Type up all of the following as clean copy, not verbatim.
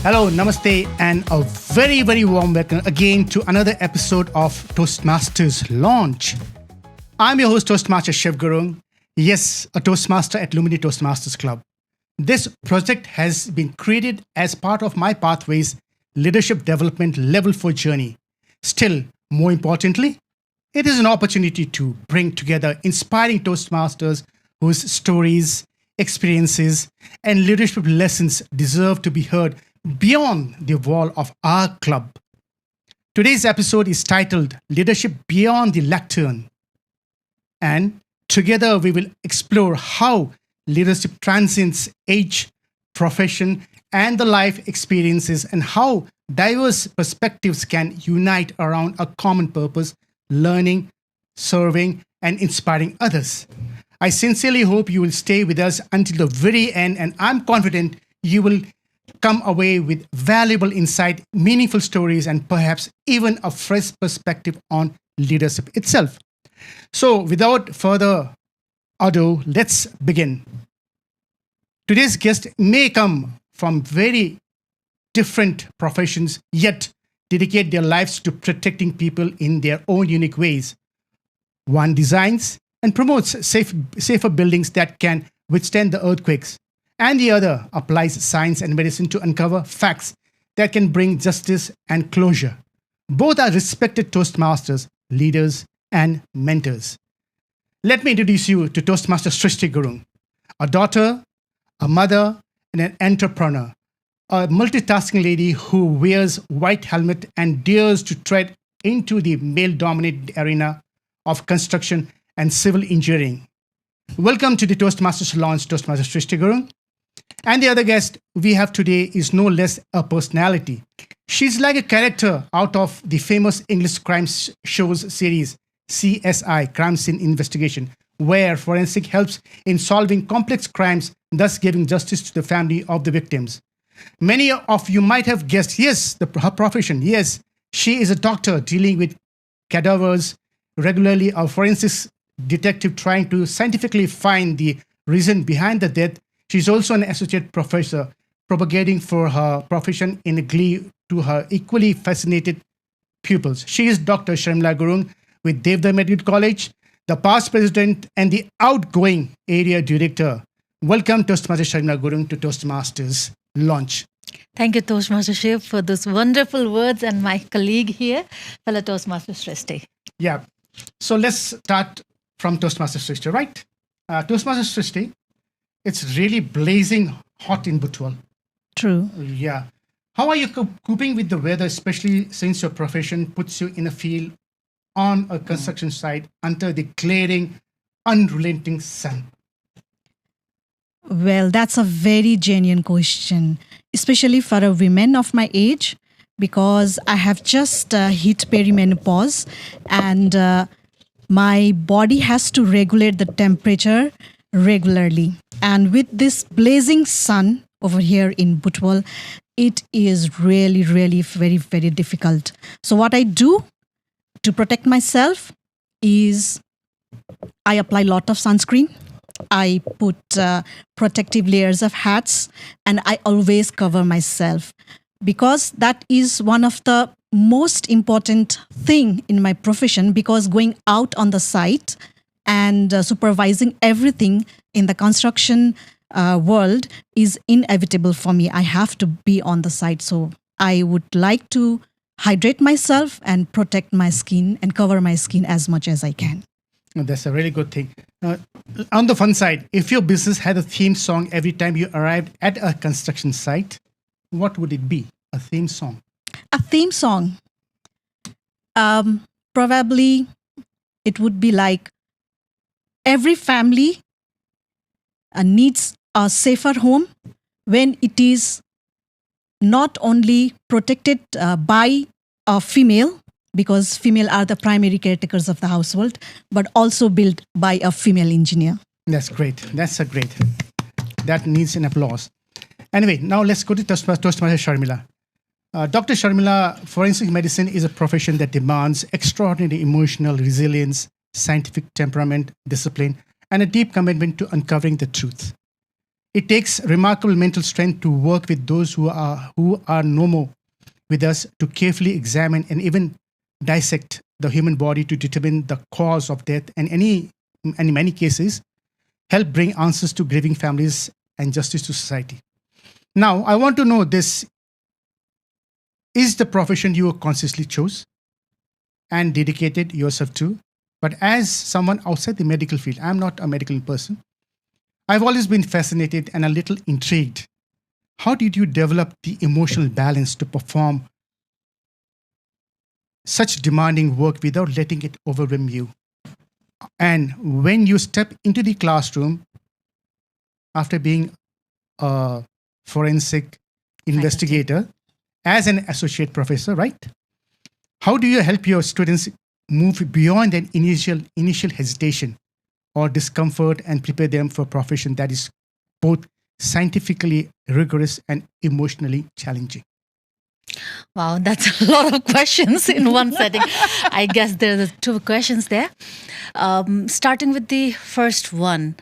Hello, namaste, and a very, very warm welcome again to another episode of Toastmasters Lounge. I'm your host, Toastmaster Shiv Gurung. Yes, a Toastmaster at Lumini Toastmasters Club. This project has been created as part of my Pathways Leadership Development Level 4 journey. Still, more importantly, it is an opportunity to bring together inspiring Toastmasters whose stories, experiences, and leadership lessons deserve to be heard beyond the wall of our club. Today's episode is titled Leadership Beyond the Lectern. And together we will explore how leadership transcends age, profession, and the life experiences, and how diverse perspectives can unite around a common purpose, learning, serving, and inspiring others. I sincerely hope you will stay with us until the very end, and I'm confident you will come away with valuable insight, meaningful stories, and perhaps even a fresh perspective on leadership itself. So, without further ado, let's begin. Today's guest may come from very different professions, yet dedicate their lives to protecting people in their own unique ways. One designs and promotes safer buildings that can withstand the earthquakes, and the other applies science and medicine to uncover facts that can bring justice and closure. Both are respected Toastmasters, leaders, and mentors. Let me introduce you to Toastmaster Shiv Gurung, a daughter, a mother, and an entrepreneur, a multitasking lady who wears white helmet and dares to tread into the male-dominated arena of construction and civil engineering. Welcome to the Toastmasters Lounge, Toastmaster Shiv Gurung. And the other guest we have today is no less a personality. She's like a character out of the famous English crime shows series CSI, Crime Scene Investigation, where forensic helps in solving complex crimes, thus giving justice to the family of the victims. Many of you might have guessed, yes, her profession. Yes, she is a doctor dealing with cadavers, regularly a forensics detective trying to scientifically find the reason behind the death. She's also an associate professor, propagating for her profession in glee to her equally fascinated pupils. She is Dr. Sharmila Gurung with Devda Medical College, the past president and the outgoing area director. Welcome, Toastmaster Sharmila Gurung, to Toastmasters Launch. Thank you, Toastmaster Shiv, for those wonderful words, and my colleague here, fellow Toastmaster Srishti. Yeah. So let's start from Toastmaster Srishti, right? Toastmaster Srishti, it's really blazing hot in Butwal. True. Yeah. How are you coping with the weather, especially since your profession puts you in a field on a construction site under the glaring, unrelenting sun? Well, that's a very genuine question, especially for a woman of my age, because I have just hit perimenopause, and my body has to regulate the temperature regularly. And with this blazing sun over here in Butwal, it is really, really very, very difficult. So what I do to protect myself is I apply a lot of sunscreen. I put protective layers of hats, and I always cover myself, because that is one of the most important thing in my profession, because going out on the site and supervising everything in the construction world is inevitable for me. I have to be on the site. So I would like to hydrate myself and protect my skin and cover my skin as much as I can. That's a really good thing. On the fun side, if your business had a theme song every time you arrived at a construction site, what would it be? A theme song? A theme song? Probably it would be like, every family needs a safer home when it is not only protected by a female, because female are the primary caretakers of the household, but also built by a female engineer. That's great. That's a great. That needs an applause. Anyway, now let's go to Toastmaster Sharmila. Dr. Sharmila, forensic medicine is a profession that demands extraordinary emotional resilience, scientific temperament, discipline, and a deep commitment to uncovering the truth. It takes remarkable mental strength to work with those who are no more with us, to carefully examine and even dissect the human body to determine the cause of death, and in many cases, help bring answers to grieving families and justice to society. Now, I want to know this: is the profession you consciously chose and dedicated yourself to? But as someone outside the medical field, I'm not a medical person, I've always been fascinated and a little intrigued. How did you develop the emotional balance to perform such demanding work without letting it overwhelm you? And when you step into the classroom after being a forensic investigator as an associate professor, right? How do you help your students move beyond an initial hesitation or discomfort and prepare them for a profession that is both scientifically rigorous and emotionally challenging? Wow, that's a lot of questions in one setting. I guess there are two questions there. Starting with the first one,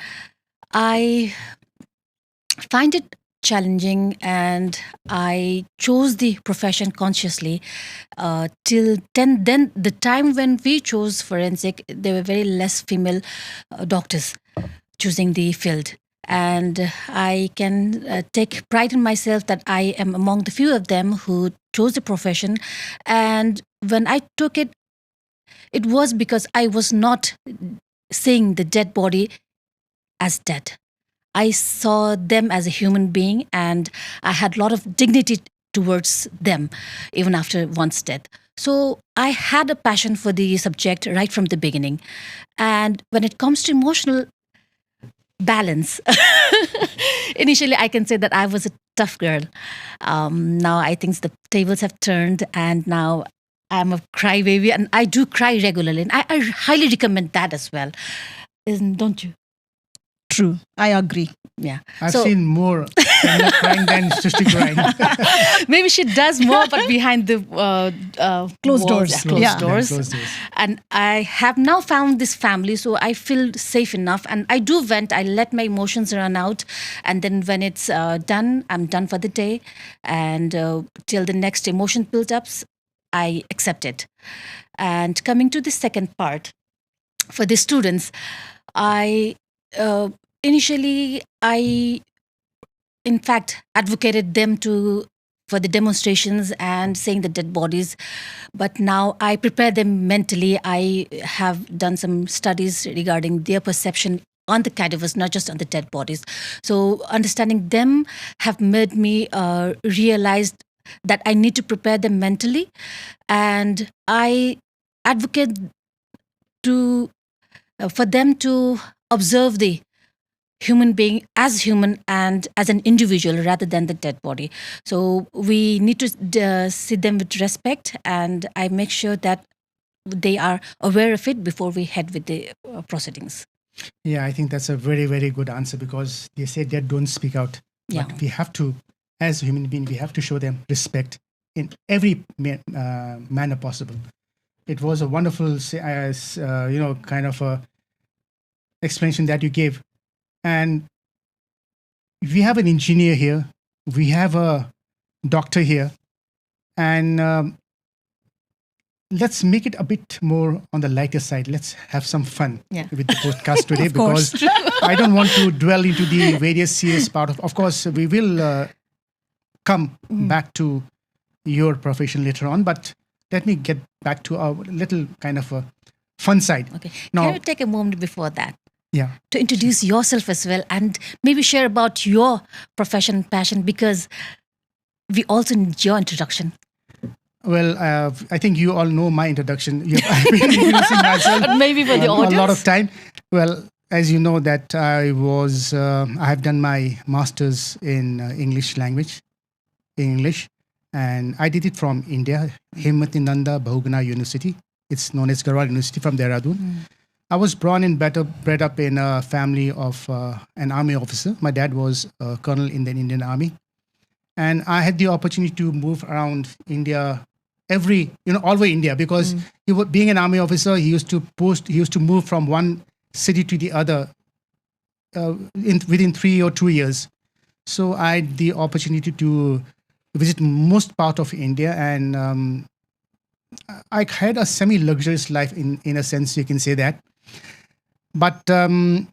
I find it challenging, and I chose the profession consciously. Till then, the time when we chose forensic, there were very less female doctors choosing the field. And I can take pride in myself that I am among the few of them who chose the profession. And when I took it, it was because I was not seeing the dead body as dead. I saw them as a human being, and I had a lot of dignity towards them, even after one's death. So I had a passion for the subject right from the beginning. And when it comes to emotional balance, initially I can say that I was a tough girl. Now I think the tables have turned, and now I'm a crybaby, and I do cry regularly. And I highly recommend that as well. Don't you? True. I agree. Yeah. I've seen more crying than Srishti crying. Maybe she does more, but behind the Closed walls, doors. Closed Yeah. doors. Closed doors. And I have now found this family, so I feel safe enough. And I do vent. I let my emotions run out. And then when it's done, I'm done for the day. And till the next emotion build ups, I accept it. And coming to the second part, for the students, initially, I, in fact, advocated them for the demonstrations and saying the dead bodies. But now I prepare them mentally. I have done some studies regarding their perception on the cadavers, not just on the dead bodies. So understanding them have made me realize that I need to prepare them mentally. And I advocate for them to observe the human being as human and as an individual rather than the dead body. So we need to see them with respect, and I make sure that they are aware of it before we head with the proceedings. Yeah, I think that's a very, very good answer, because they say dead don't speak out. Yeah. But we have to, as a human being, we have to show them respect in every manner possible. It was a wonderful, kind of a explanation that you gave. And we have an engineer here, we have a doctor here, and let's make it a bit more on the lighter side. Let's have some fun with the podcast today, because I don't want to dwell into the various serious part of course, we will come back to your profession later on, but let me get back to our little kind of a fun side. Okay. Now, Can you take a moment before that? Yeah. To introduce yourself as well, and maybe share about your profession, passion, because we also need your introduction. Well, I think you all know my introduction. I've been introducing myself. But maybe for the audience. A lot of time. Well, as you know that I have done my master's in English language, and I did it from India, Himmatinanda Bahuguna University. It's known as Garhwal University from Dehradun. I was bred up in a family of an army officer. My dad was a colonel in the Indian Army. And I had the opportunity to move around India all over India, because being an army officer, he used to move from one city to the other within 3 or 2 years. So I had the opportunity to visit most part of India, and I had a semi-luxurious life in a sense, you can say that. But the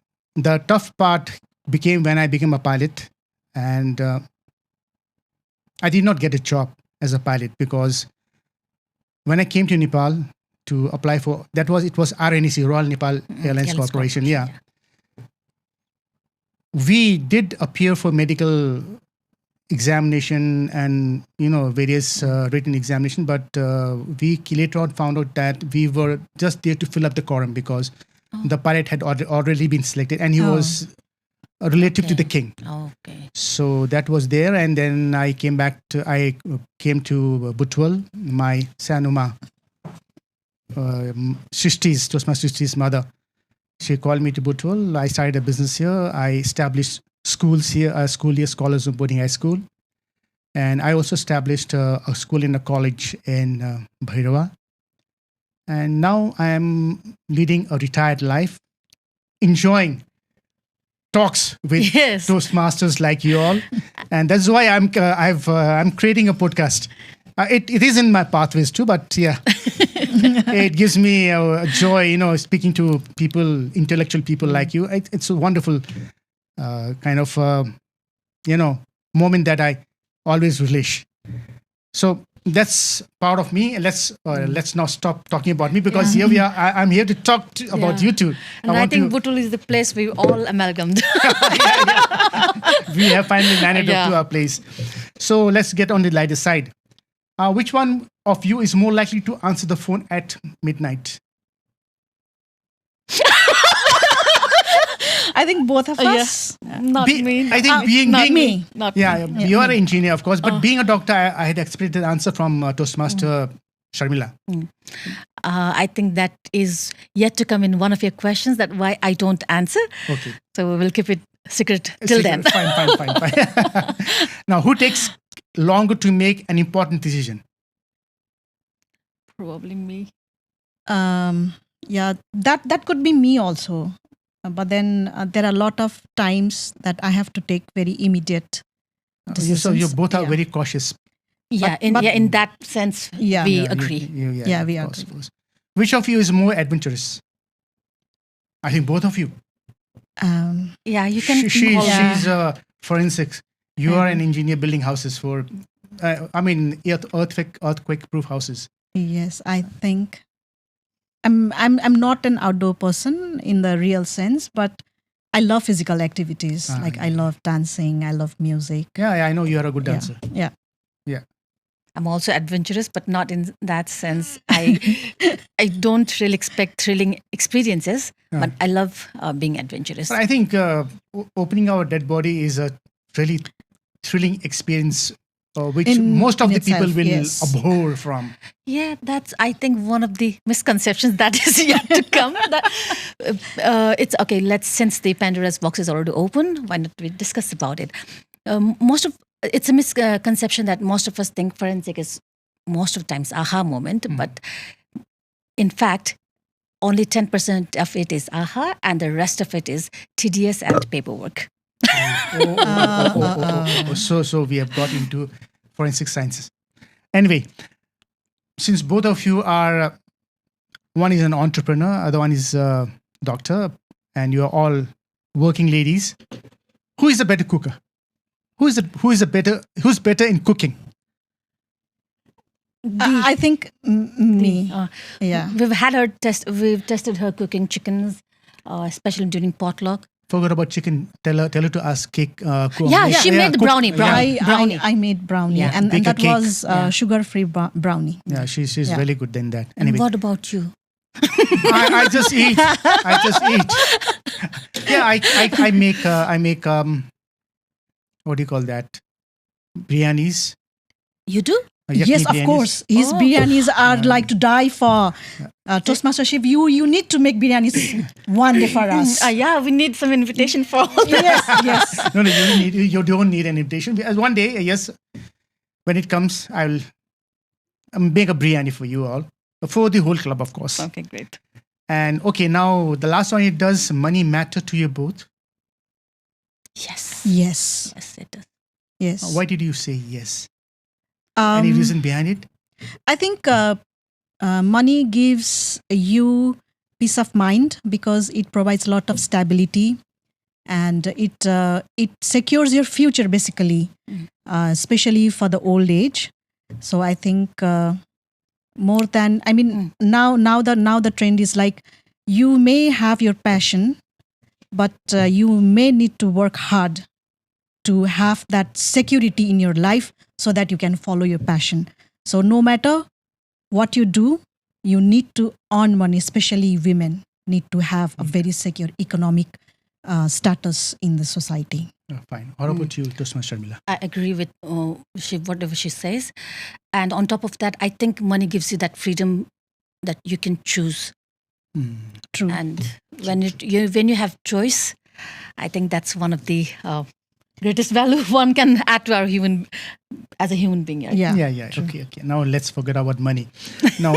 tough part became when I became a pilot, and I did not get a job as a pilot because when I came to Nepal to apply for it was RNEC, Royal Nepal Airlines Corporation. Yeah, we did appear for medical examination and various written examination, but we later on found out that we were just there to fill up the quorum because the pilot had already been selected, and he was a relative to the king. Okay. So that was there, and then I came to Butwal. My Sanuma, Toastmaster Srishti's mother, she called me to Butwal. I started a business here. I established schools here, a school here, Scholars of Boarding High School. And I also established a school in a college in Bhairava. And now I am leading a retired life, enjoying talks with Toastmasters like you all. And that's why I'm creating a podcast. It is in my pathways too, but yeah, it gives me joy, speaking to people, intellectual people like you. It's a wonderful kind of, moment that I always relish. So that's part of me. Let's now stop talking about me because here we are. I'm here to talk about you two. And I think Butwal is the place we all amalgamated. We have finally landed up to our place. So let's get on the lighter side. Which one of you is more likely to answer the phone at midnight? I think both of us. Not me. I think being me. Not yeah, me. you are an engineer, of course, but being a doctor, I had expected the answer from Toastmaster Sharmila. I think that is yet to come in one of your questions. That's why I don't answer. Okay. So we'll keep it secret till then. Fine. Now, who takes longer to make an important decision? Probably me. Yeah, that could be me also. But then there are a lot of times that I have to take very immediate decisions. So you both are very cautious. Yeah, in that sense, we agree. We agree. Which of you is more adventurous? I think both of you. Yeah, you can. She's forensics. You are an engineer building houses for, earthquake-proof houses. Yes, I think I'm not an outdoor person in the real sense, but I love physical activities. I love dancing. I love music. Yeah, I know you are a good dancer. Yeah. I'm also adventurous, but not in that sense. I don't really expect thrilling experiences, but I love being adventurous. But I think opening our dead body is a really thrilling experience, which most of the people will abhor from. Yeah, that's, I think, one of the misconceptions that is yet to come. It's okay, since the Pandora's box is already open, why not we discuss about it? It's a misconception that most of us think forensic is most of the times aha moment, but in fact, only 10% of it is aha, and the rest of it is tedious and paperwork. So we have got into forensic sciences. Anyway, since both of you are, one is an entrepreneur, other one is a doctor, and you are all working ladies, who is a better cooker? Who's better in cooking? I think me. Yeah. We've had her we've tested her cooking chickens, especially during potluck. Forgot about chicken. Tell her to ask cake. She made the brownie. I made brownie, and that was sugar-free brownie. Yeah, she's really good in that. Anyway. And what about you? I just eat. Yeah, I make what do you call that? Biryanis. You do? Yes, of course. His biryanis are like to die for. Toastmaster Shiv, you need to make biryanis one day for us. We need some invitation for all that. Yes. No, you don't need an invitation. One day, yes, when it comes, I'll make a biryani for you all. For the whole club, of course. Okay, great. And okay, now the last one, does money matter to you both? Yes. Yes. Yes, it does. Yes. Why did you say yes? Any reason behind it? I think money gives you peace of mind because it provides a lot of stability, and it secures your future basically, especially for the old age. So I think more than now the trend is like you may have your passion, but you may need to work hard to have that security in your life so that you can follow your passion. So no matter what you do, you need to earn money, especially women need to have a very secure economic status in the society. Fine. What about you, Toastmaster Sharmila? I agree with whatever she says. And on top of that, I think money gives you that freedom that you can choose. True. And when you have choice, I think that's one of the greatest value one can add to our as a human being. Right? Yeah. Okay. Now let's forget about money. Now,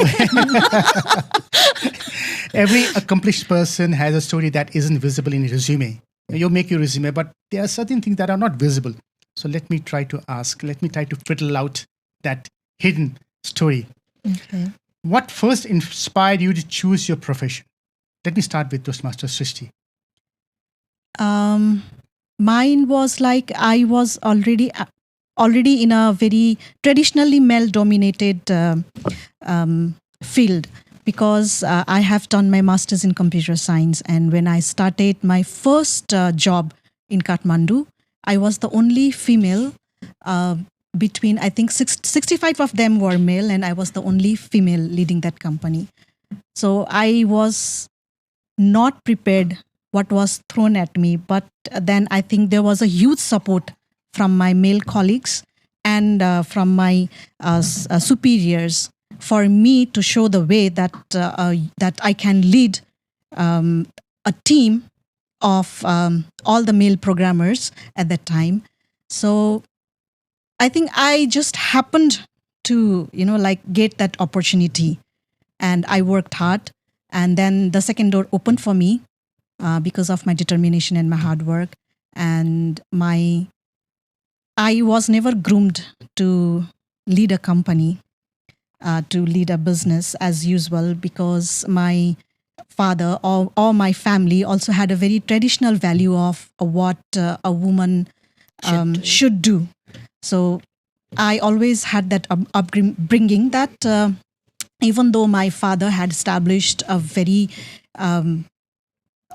every accomplished person has a story that isn't visible in a resume. You make your resume, but there are certain things that are not visible. So let me try to fiddle out that hidden story. Okay. What first inspired you to choose your profession? Let me start with Toastmaster Srishti. Mine was like I was already in a very traditionally male-dominated field because I have done my master's in computer science, and when I started my first job in Kathmandu, I was the only female. Between I think 65 of them were male, and I was the only female leading that company. So I was not prepared what was thrown at me, but then I think there was a huge support from my male colleagues and from my superiors for me to show the way that I can lead a team of all the male programmers at that time. So I think I just happened to get that opportunity, and I worked hard, and then the second door opened for me because of my determination and my hard work. And I was never groomed to lead a company, to lead a business as usual, because my father or my family also had a very traditional value of what a woman should do. So I always had that upbringing that even though my father had established a very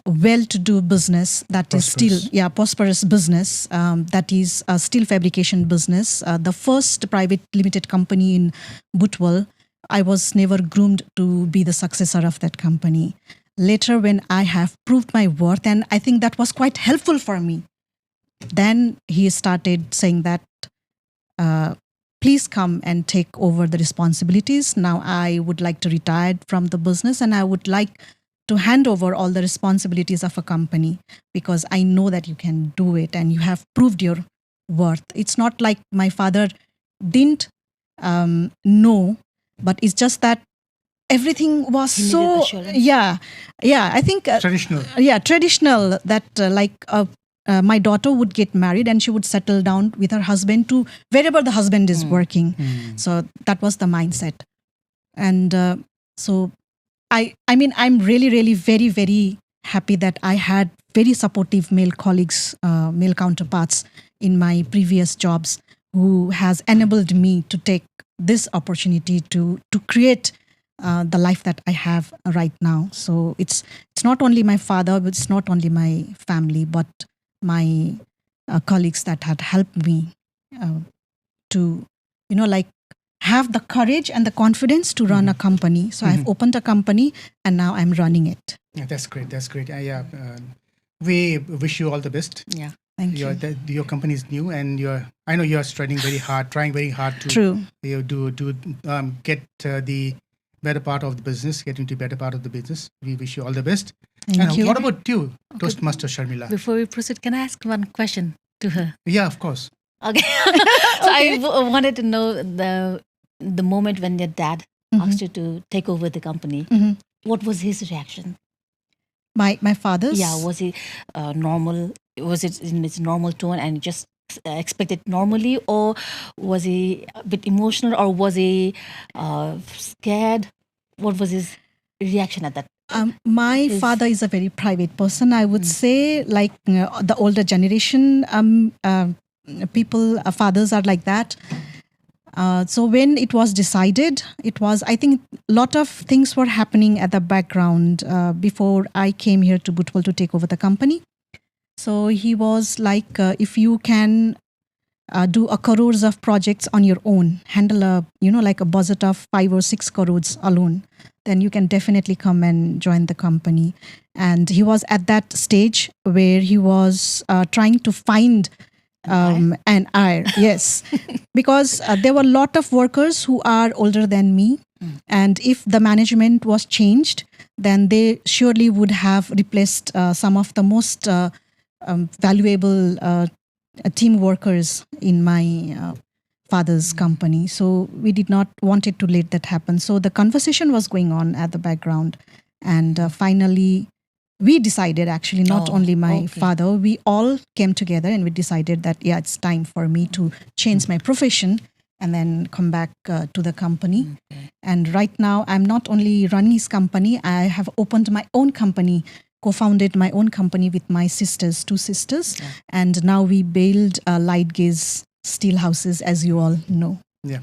well-to-do business that is still prosperous business, that is a steel fabrication business, the first private limited company in Butwal, I was never groomed to be the successor of that company. Later, when I have proved my worth, and I think that was quite helpful for me, then he started saying that please come and take over the responsibilities. Now I would like to retire from the business, and I would like to hand over all the responsibilities of a company, because I know that you can do it and you have proved your worth. It's not like my father didn't know, but it's just that everything was He needed so assurance. I think traditional that my daughter would get married and she would settle down with her husband to wherever the husband is working. So that was the mindset. And so I'm really, really very, very happy that I had very supportive male colleagues, male counterparts in my previous jobs who has enabled me to take this opportunity to create the life that I have right now. So it's not only my father, but it's not only my family, but my colleagues that had helped me to, have the courage and the confidence to run a company. So I've opened a company and now I'm running it. Yeah, that's great. We wish you all the best. Yeah. Thank you. Your company is new, and I know you're trying very hard to True. Get the better part of the business, get into better part of the business. We wish you all the best. Thank you. What about you, Toastmaster Sharmila? Before we proceed, can I ask one question to her? Yeah, of course. Okay. So I wanted to know the moment when your dad asked you to take over the company. What was his reaction? My father's? Yeah, was he normal? was it in its normal tone and just expected normally, or was he a bit emotional, or was he scared? What was his reaction at that? My father is a very private person. I would say, like the older generation people, fathers are like that. So when it was decided, I think a lot of things were happening at the background before I came here to Butwal to take over the company. So he was like, if you can do a crores of projects on your own, handle like a budget of 5 or 6 crores alone, then you can definitely come and join the company. And he was at that stage where he was trying to find an heir. Yes, because there were a lot of workers who are older than me. And if the management was changed, then they surely would have replaced some of the most valuable team workers in my father's company. So we did not wanted to let that happen. So the conversation was going on at the background. And finally, we decided, actually, not only my father, we all came together and we decided that, yeah, it's time for me to change my profession and then come back to the company. And right now, I'm not only running his company, I have opened my own company, co-founded my own company with my sisters, 2 sisters. Yeah. And now we build light gaze steel houses, as you all know. Yeah.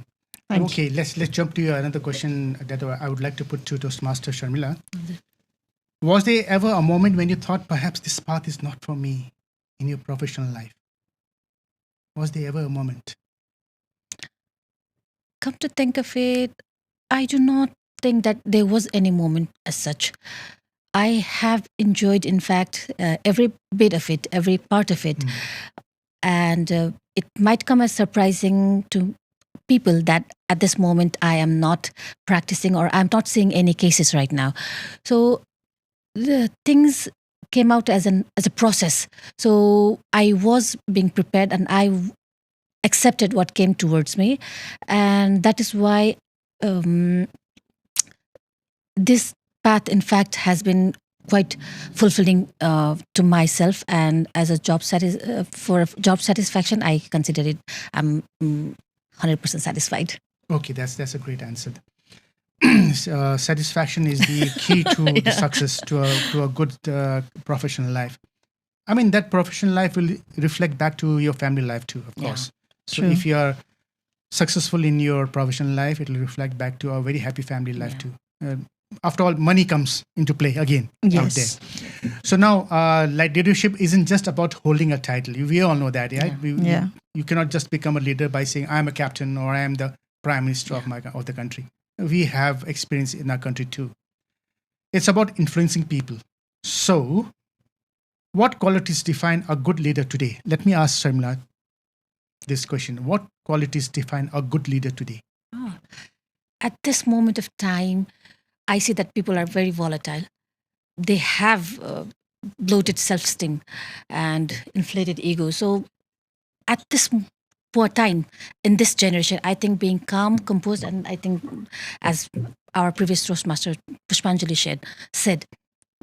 Okay, let's jump to another question that I would like to put to Toastmaster Sharmila. Was there ever a moment when you thought perhaps this path is not for me in your professional life? Was there ever a moment? Come to think of it, I do not think that there was any moment as such. I have enjoyed, in fact, every bit of it, every part of it. And it might come as surprising to people that at this moment I am not practicing or I'm not seeing any cases right now. So the things came out as a process. So I was being prepared and I accepted what came towards me. And that is why this path, in fact, has been quite fulfilling to myself, and as a for job satisfaction, I consider it. I'm 100% satisfied. Okay, that's a great answer. Satisfaction is the key to the success to a good professional life. I mean, that professional life will reflect back to your family life too, of course. So True. if you are successful in your professional life, it will reflect back to a very happy family life too. After all, money comes into play again out there. So now, like, leadership isn't just about holding a title. We all know that, right? You cannot just become a leader by saying, I'm a captain or I am the prime minister of the country. We have experience in our country too. It's about influencing people. So, what qualities define a good leader today? Let me ask Sharmila this question. What qualities define a good leader today? At this moment of time, I see that people are very volatile. They have bloated self-esteem and inflated ego. So at this poor time, in this generation, I think being calm, composed, and I think, as our previous Toastmaster Pushpanjali said,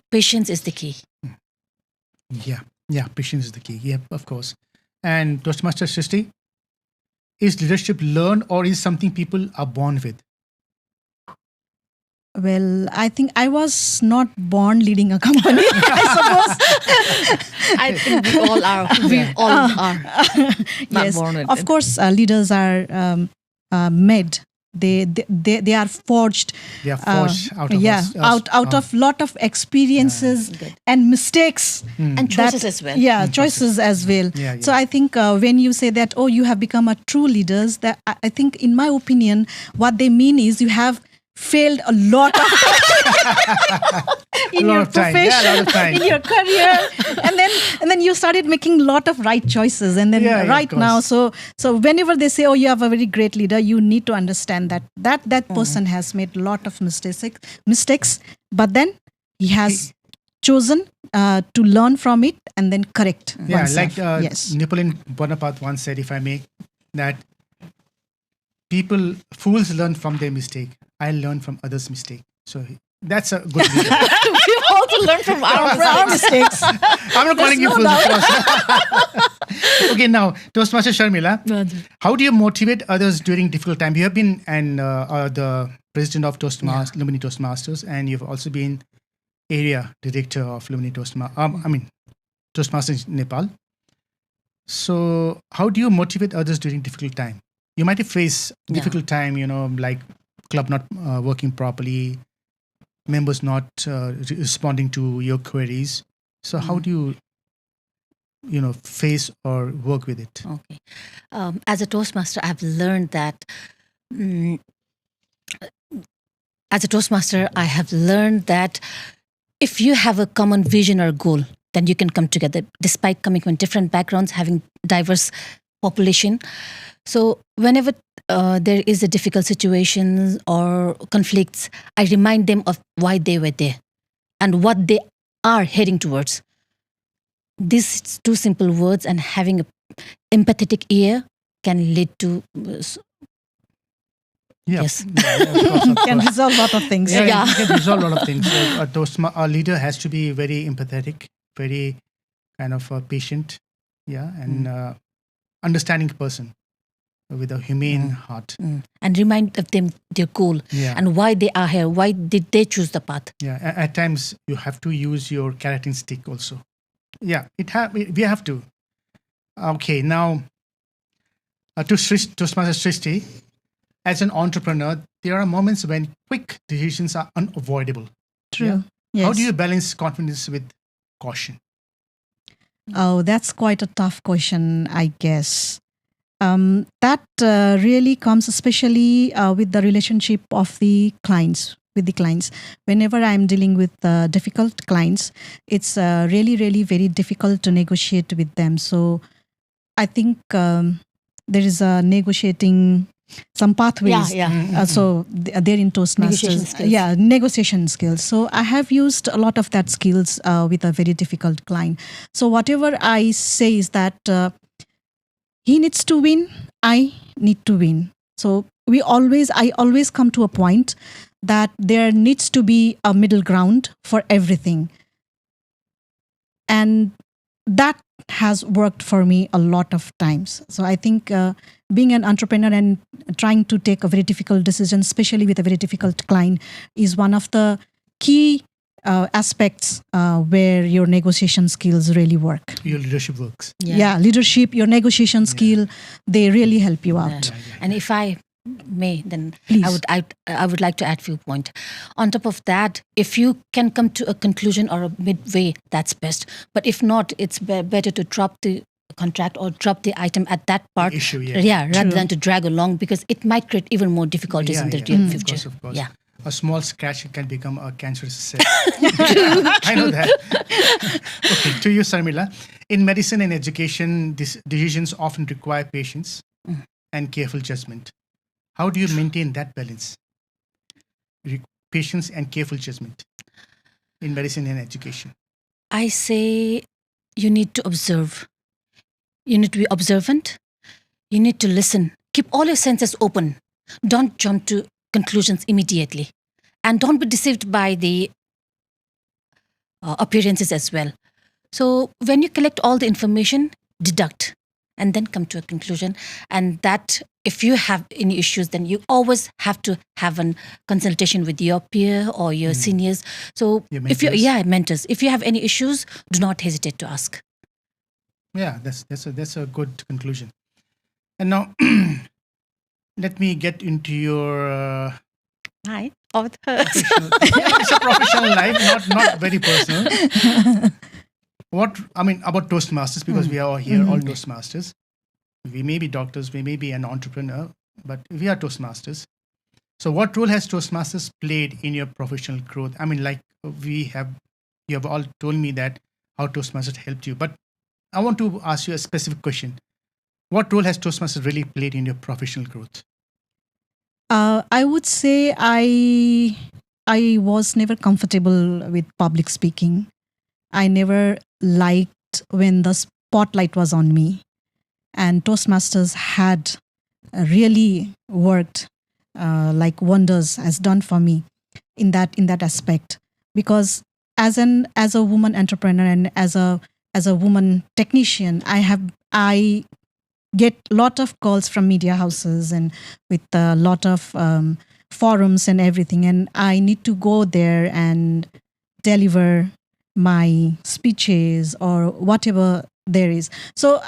patience is the key. Yeah, patience is the key. Yeah, of course. And Toastmaster Srishti, is leadership learned or is something people are born with? Well, I think I was not born leading a company, I suppose. I think we all are. We all are. Not born with of it. course, leaders are made. They are forged. They are forged out of us. out of lot of experiences and mistakes and choices as well. Choices as well. Yeah. So I think when you say that, you have become a true leaders, that I think, in my opinion, what they mean is you have failed a lot of in your profession, in your career, and then you started making a lot of right choices, and then right now, so whenever they say, you have a very great leader, you need to understand that person has made a lot of mistakes, but then he has chosen to learn from it and then correct oneself. Like Napoleon Bonaparte once said, if I may, that fools learn from their mistake. I learn from others' mistake. So That's a good leader. We've also learned from Our mistakes. I'm not calling you no full doubt. Okay, now, Toastmaster Sharmila, how do you motivate others during difficult time? You have been the president of Lumini Toastmasters, and you've also been area director of Lumini Toastmasters. Toastmasters Nepal. So, how do you motivate others during difficult time? You might have faced difficult time, like club not working properly, members not responding to your queries. So, how do you, face or work with it? Okay. As a Toastmaster, I've learned that. As a Toastmaster, I have learned that if you have a common vision or goal, then you can come together, despite coming from different backgrounds, having diverse population. So whenever there is a difficult situation or conflicts, I remind them of why they were there and what they are heading towards. These two simple words and having an empathetic ear can lead to yes. Of course. Can resolve a lot of things. Yeah. You can resolve a lot of things. So a leader has to be very empathetic, very kind of patient, and understanding person with a humane heart. And remind of them their goal and why they are here. Why did they choose the path? Yeah, at times you have to use your carrot and stick also. Yeah, we have to. Okay, now to Toastmaster Srishti, as an entrepreneur, there are moments when quick decisions are unavoidable. True. Yeah? Yes. How do you balance confidence with caution? Oh, that's quite a tough question, I guess. That really comes especially with the relationship of the clients, with the clients. Whenever I'm dealing with difficult clients, it's really, really very difficult to negotiate with them. So I think there is a negotiating some pathways. So they're in Toastmasters. Negotiation skills. So I have used a lot of that skills with a very difficult client. So whatever I say is that he needs to win, I need to win. So I always come to a point that there needs to be a middle ground for everything. And that has worked for me a lot of times. So I think being an entrepreneur and trying to take a very difficult decision, especially with a very difficult client, is one of the key aspects where your negotiation skills really work. Your leadership works. Leadership, your negotiation skill, they really help you out. And if I may, then Please. I would like to add a few points. On top of that, if you can come to a conclusion or a midway, that's best. But if not, it's better to drop the contract or drop the item at that part. The issue, rather than to drag along, because it might create even more difficulties in the real future. Of course. Yeah. A small scratch can become a cancerous cell. I know that. Okay, to you, Sarmila. In medicine and education, these decisions often require patience and careful judgment. How do you maintain that balance? Patience and careful judgment in medicine and education. I say you need to observe. You need to be observant. You need to listen. Keep all your senses open. Don't jump to conclusions immediately. And don't be deceived by the appearances as well. So when you collect all the information, deduct and then come to a conclusion. And that if you have any issues, then you always have to have a consultation with your peer or your seniors. So mentors. Mentors. If you have any issues, do not hesitate to ask. Yeah, that's a good conclusion. And now, let me get into your Hi. professional. It's a professional life, not very personal. About Toastmasters, because we are here all Toastmasters. We may be doctors, we may be an entrepreneur, but we are Toastmasters. So what role has Toastmasters played in your professional growth? You have all told me that how Toastmasters helped you, but I want to ask you a specific question. What role has Toastmasters really played in your professional growth? I would say I was never comfortable with public speaking. I never liked when the spotlight was on me. And Toastmasters had really worked like wonders, has done for me. in that aspect, because as a woman entrepreneur and as a woman technician, I get a lot of calls from media houses and with a lot of forums and everything, and I need to go there and deliver my speeches or whatever there is. So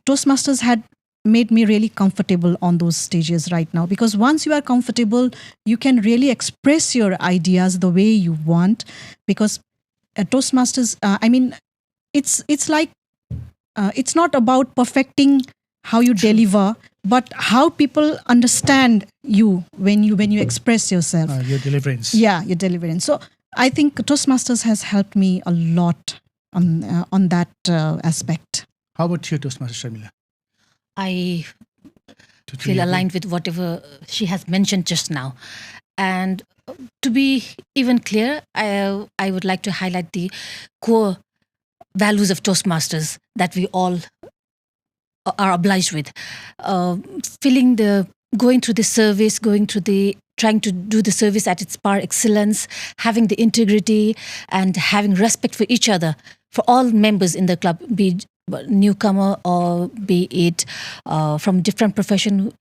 Toastmasters had made me really comfortable on those stages right now, because once you are comfortable, you can really express your ideas the way you want. Because Toastmasters, it's like it's not about perfecting how you deliver, but how people understand you when you express yourself. Your deliverance. Yeah, your deliverance. So I think Toastmasters has helped me a lot on that aspect. How about you, Toastmaster Sharmila? I feel aligned with whatever she has mentioned just now. And to be even clear, I would like to highlight the core values of Toastmasters that we all are obliged with. Going through the service, trying to do the service at its par excellence, having the integrity and having respect for each other, for all members in the club, be it newcomer or be it from different profession.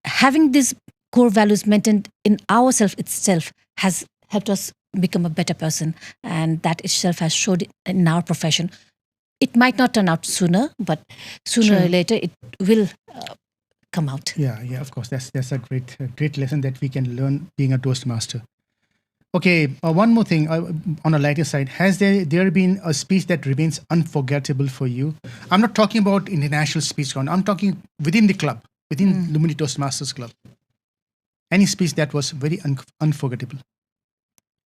Having these core values maintained in ourselves itself has helped us become a better person, and that itself has showed in our profession. It might not turn out sooner, but sooner or later it will come out. Yeah, of course. That's a great lesson that we can learn being a Toastmaster. Okay, one more thing on a lighter side. Has there been a speech that remains unforgettable for you? I'm not talking about international speech round. I'm talking within the club, within Lumini Toastmasters Club. Any speech that was very unforgettable?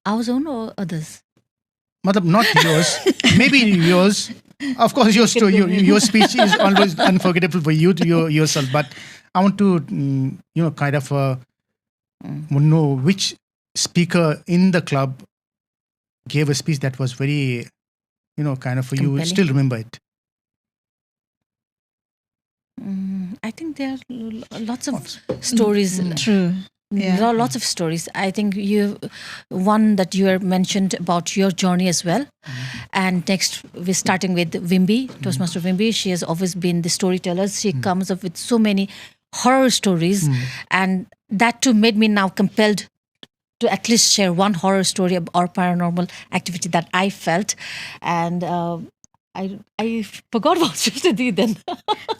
Our own or others? Not yours. Maybe yours. Of course, your speech is always unforgettable for you to yourself. But I want to, kind of know which speaker in the club gave a speech that was very, kind of for you. Compelling. Still remember it. I think there are lots of stories. True. Yeah. There are lots of stories. I think one that you mentioned about your journey as well. And next, we're starting with Wimby, Toastmaster Wimby. She has always been the storyteller. She comes up with so many horror stories. And that too made me now compelled to at least share one horror story or paranormal activity that I felt. And I forgot what she said then.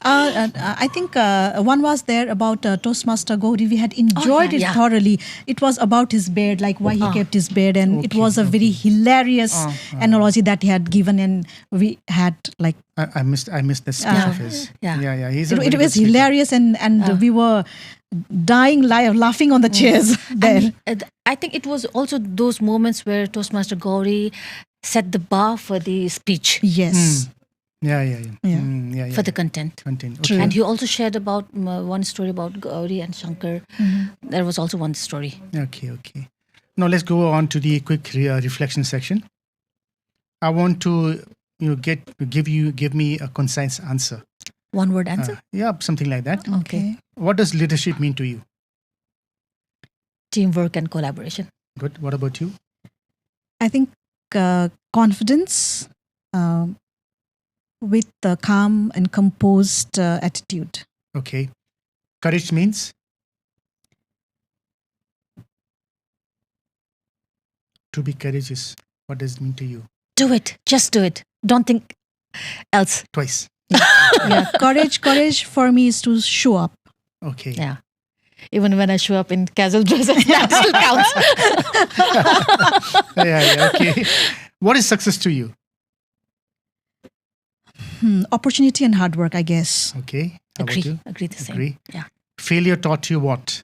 I think one was there about Toastmaster Gauri. We had enjoyed it thoroughly. It was about his beard, like why he kept his beard, and it was a very hilarious analogy that he had given, and we had like I missed the speech of his. Yeah. It was hilarious, and we were dying laughing on the chairs there. I think it was also those moments where Toastmaster Gauri set the bar for the speech. Yes. Yeah. For the content. Okay. And he also shared about one story about Gauri and Shankar. There was also one story. Okay. Now let's go on to the quick reflection section. I want to give me a concise answer. One word answer? Something like that. Okay. What does leadership mean to you? Teamwork and collaboration. Good. What about you? I think confidence with a calm and composed attitude. Okay. Courage means? To be courageous. What does it mean to you? Do it. Just do it. Don't think else. Twice. Yeah. Courage for me is to show up. Okay. Yeah. Even when I show up in casual dresses, that still counts. Yeah. Okay. What is success to you? Opportunity and hard work, I guess. Okay. How about you? Agree the same. Agree. Yeah. Failure taught you what?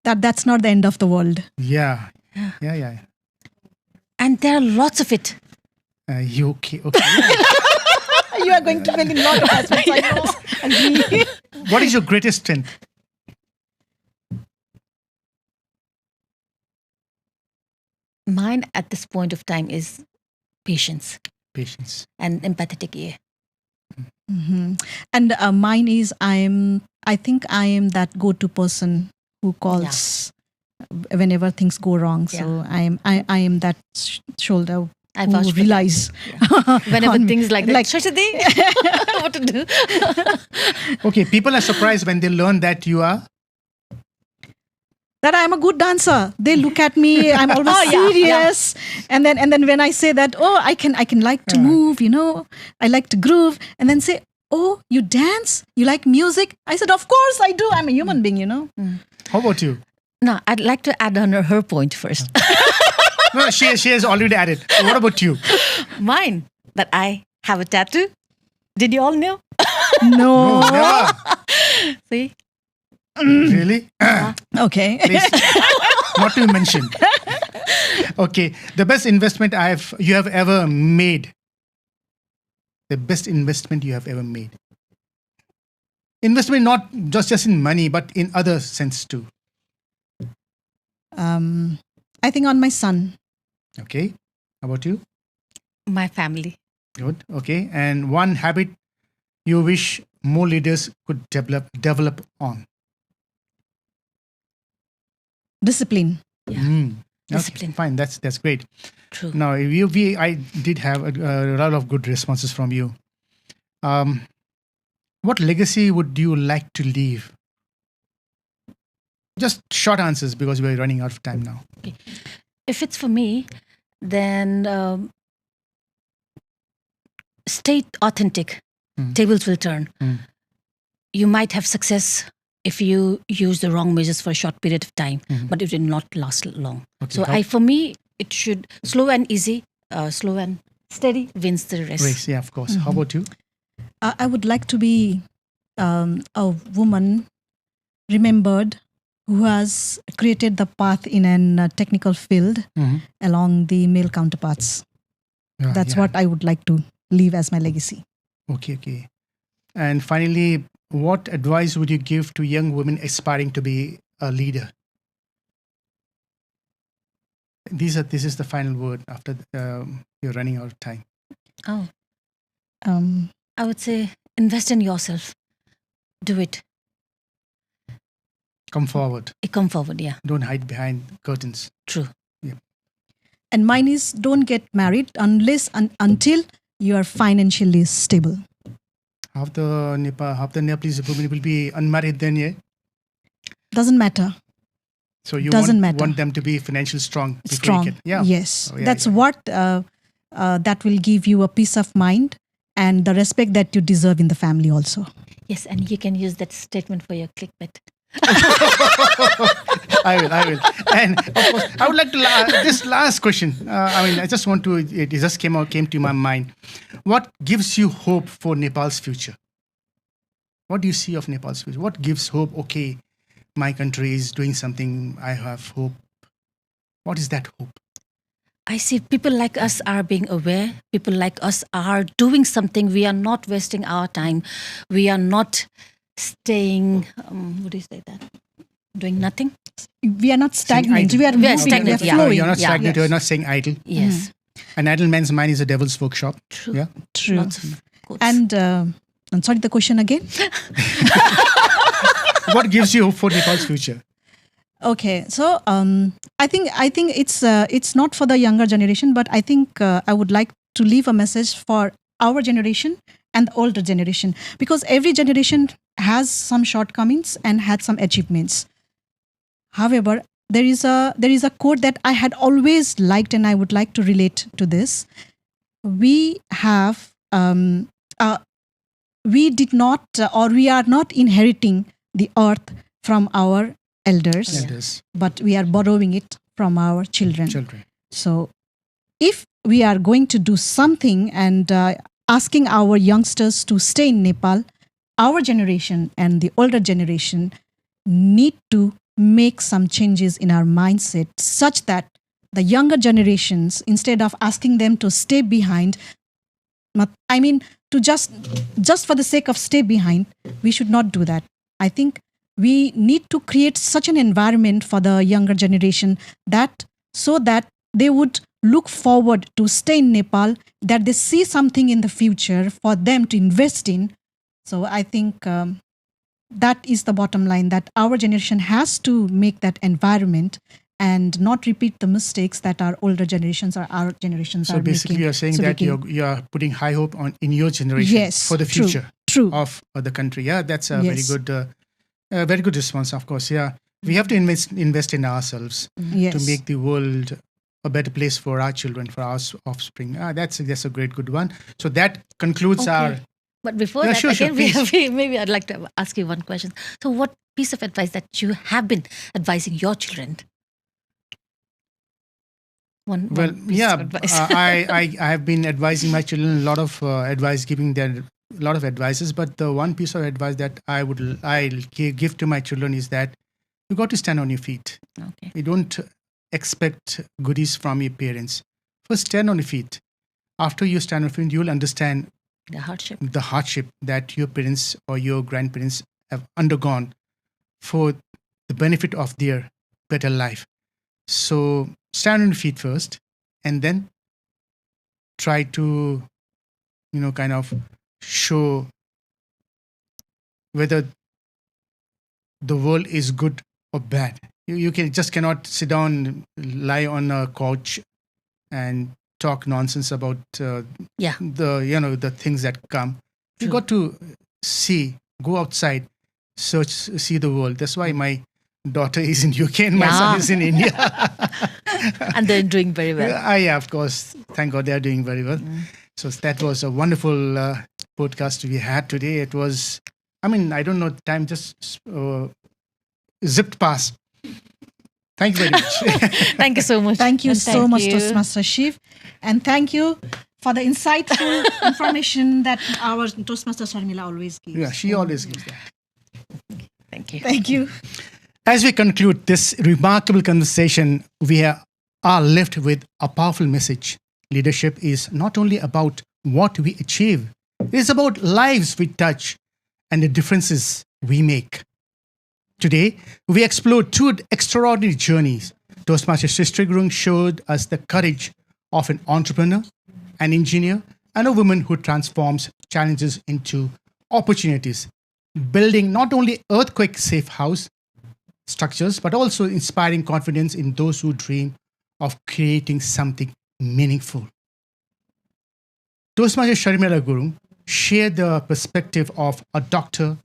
That's not the end of the world. Yeah. And there are lots of it. You okay? You are going to fail in a lot of aspects, I know. Agree. What is your greatest strength? Mine at this point of time is patience Patience. and empathetic ear. And mine is I think I am that go-to person who calls whenever things go wrong. So I am that shoulder I who vouch for that. relies. Whenever on- things like that, like- Shashadi, what to do? Okay, people are surprised when they learn that you are. that I'm a good dancer. They look at me. I'm always serious. And then when I say that, I can like to move. I like to groove. And then say, oh, you dance? You like music? I said, of course I do. I'm a human being. How about you? No, I'd like to add on her point first. No, she has already added. What about you? Mine, that I have a tattoo. Did you all know? No. No, never. See? Really? Okay. Please, not to mention. Okay, the best investment you have ever made. The best investment you have ever made. Investment not just in money, but in other sense too. I think on my son. Okay, how about you? My family. Good. Okay, and one habit you wish more leaders could develop on. Discipline. Yeah. Okay, Discipline. fine. That's great. True. Now, I did have a lot of good responses from you. What legacy would you like to leave? Just short answers because we're running out of time now. If it's for me, then stay authentic. Tables will turn. You might have success if you use the wrong measures for a short period of time, but it will not last long. Okay, So for me, it should slow and easy, slow and steady wins the race. Race, yeah, of course. How about you? I would like to be a woman remembered who has created the path in a technical field along the male counterparts. That's what I would like to leave as my legacy. Okay. And finally, what advice would you give to young women aspiring to be a leader? This is the final word after you're running out of time. Oh, Um, I would say invest in yourself. Do it. Come forward. Come forward, yeah. Don't hide behind curtains. True. and mine is don't get married until you are financially stable. Half the Nepalese women will be unmarried then, yeah? Doesn't matter. So you Doesn't want matter. them to be financially strong. before you Strong. can- yeah. Yes. Oh, yeah, That's yeah. what that will give you a peace of mind and the respect that you deserve in the family also. Yes, and you can use that statement for your clickbait. I will. And of course, I would like to this last question. I just want to. It just came to my mind. What gives you hope for Nepal's future? What do you see of Nepal's future? What gives hope? Okay, my country is doing something. I have hope. What is that hope? I see people like us are being aware. People like us are doing something. We are not wasting our time. We are not staying, what do you say that? Doing nothing? We are not stagnant. idle. We are We are moving. stagnant, We are yeah. flowing. You're not Yeah. stagnant. Yes. You're not saying idle. Yes. An idle man's mind is a devil's workshop. True. Yeah. True. Lots of quotes. And I'm sorry, the question again. What gives you hope for Nepal's future? Okay, so I think it's not for the younger generation, but I think I would like to leave a message for our generation and the older generation, because every generation has some shortcomings and had some achievements. However, there is a quote that I had always liked, and I would like to relate to this. We have we did not or we are not inheriting the earth from our elders, Elders, but we are borrowing it from our children. children. So if we are going to do something and asking our youngsters to stay in Nepal, our generation and the older generation need to make some changes in our mindset such that the younger generations, instead of asking them to stay behind, to just for the sake of stay behind, we should not do that. I think we need to create such an environment for the younger generation so that they would look forward to stay in Nepal, that they see something in the future for them to invest in. So I think that is the bottom line, that our generation has to make that environment and not repeat the mistakes that our older generations or our generations are So basically, making. you're saying So we that can- you're putting high hope in your generation Yes, for the true, future true. of the country. Yeah, that's a Yes. very good response. Of course, yeah, we have to invest in ourselves Yes. to make the world a better place for our children, for our offspring. That's a great good one. So that concludes our. Okay. But before Yeah, that, sure, again, please. maybe I'd like to ask you one question. So, what piece of advice that you have been advising your children? One piece Yeah, of advice. I have been advising my children a lot of advice, giving them a lot of advices. But the one piece of advice that I'll give to my children is that you got to stand on your feet. Okay. You don't expect goodies from your parents. First, stand on your feet. After you stand on your feet, you'll understand The hardship. that your parents or your grandparents have undergone for the benefit of their better life. So stand on your feet first, and then try to, kind of show whether the world is good or bad. You cannot sit down, lie on a couch, and talk nonsense about Yeah. the things that come. You True. got to go outside, see the world. That's why my daughter is in UK and my son Yeah. is in India. And they're doing very well. Yeah, of course. Thank God they're doing very well. So that was a wonderful podcast we had today. It was, I don't know, time just zipped past. Thank you very much. Thank you so much. Thank you And so much, you. Toastmaster Shiv. And thank you for the insightful information that our Toastmaster Sharmila always gives. Yeah, she always gives that. Thank you. Thank you. As we conclude this remarkable conversation, we are left with a powerful message. Leadership is not only about what we achieve, it is about lives we touch and the differences we make. Today, we explored two extraordinary journeys. Toastmaster Shiv Gurung showed us the courage of an entrepreneur, an engineer, and a woman who transforms challenges into opportunities, building not only earthquake-safe house structures, but also inspiring confidence in those who dream of creating something meaningful. Toastmaster Sharmila Gurung shared the perspective of a doctor,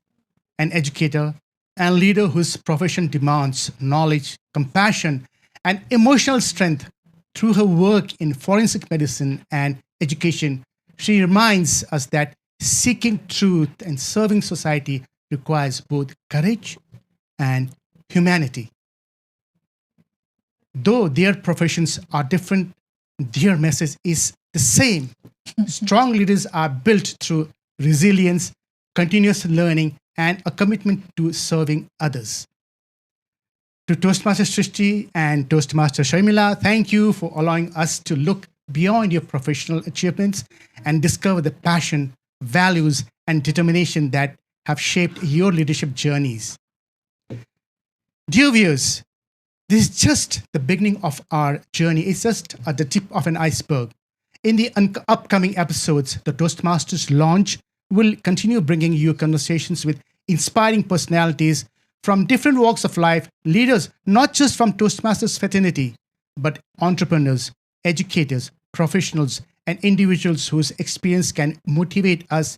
an educator, and leader whose profession demands knowledge, compassion, and emotional strength. Through her work in forensic medicine and education, she reminds us that seeking truth and serving society requires both courage and humanity. Though their professions are different, their message is the same. Strong leaders are built through resilience, continuous learning, and a commitment to serving others. To Toastmaster Srishti and Toastmaster Sharmila, thank you for allowing us to look beyond your professional achievements and discover the passion, values, and determination that have shaped your leadership journeys. Dear viewers, this is just the beginning of our journey. It's just at the tip of an iceberg. In the upcoming episodes, the Toastmasters Lounge will continue bringing you conversations with inspiring personalities from different walks of life, leaders not just from Toastmasters fraternity, but entrepreneurs, educators, professionals, and individuals whose experience can motivate us,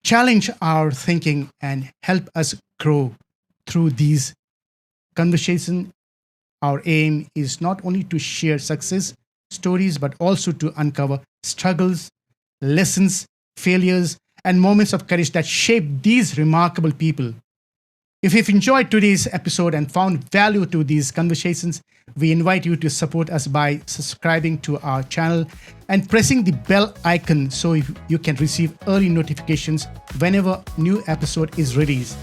challenge our thinking, and help us grow through these conversations. Our aim is not only to share success stories, but also to uncover struggles, lessons, failures, and moments of courage that shape these remarkable people. If you've enjoyed today's episode and found value to these conversations, we invite you to support us by subscribing to our channel and pressing the bell icon so you can receive early notifications whenever new episode is released.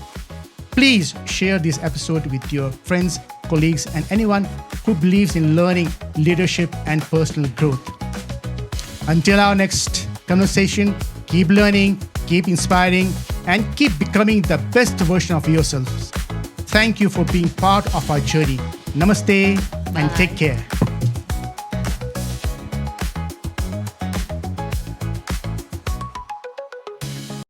Please share this episode with your friends, colleagues, and anyone who believes in learning, leadership, and personal growth. Until our next conversation, keep learning, keep inspiring, and keep becoming the best version of yourselves. Thank you for being part of our journey. Namaste and take care.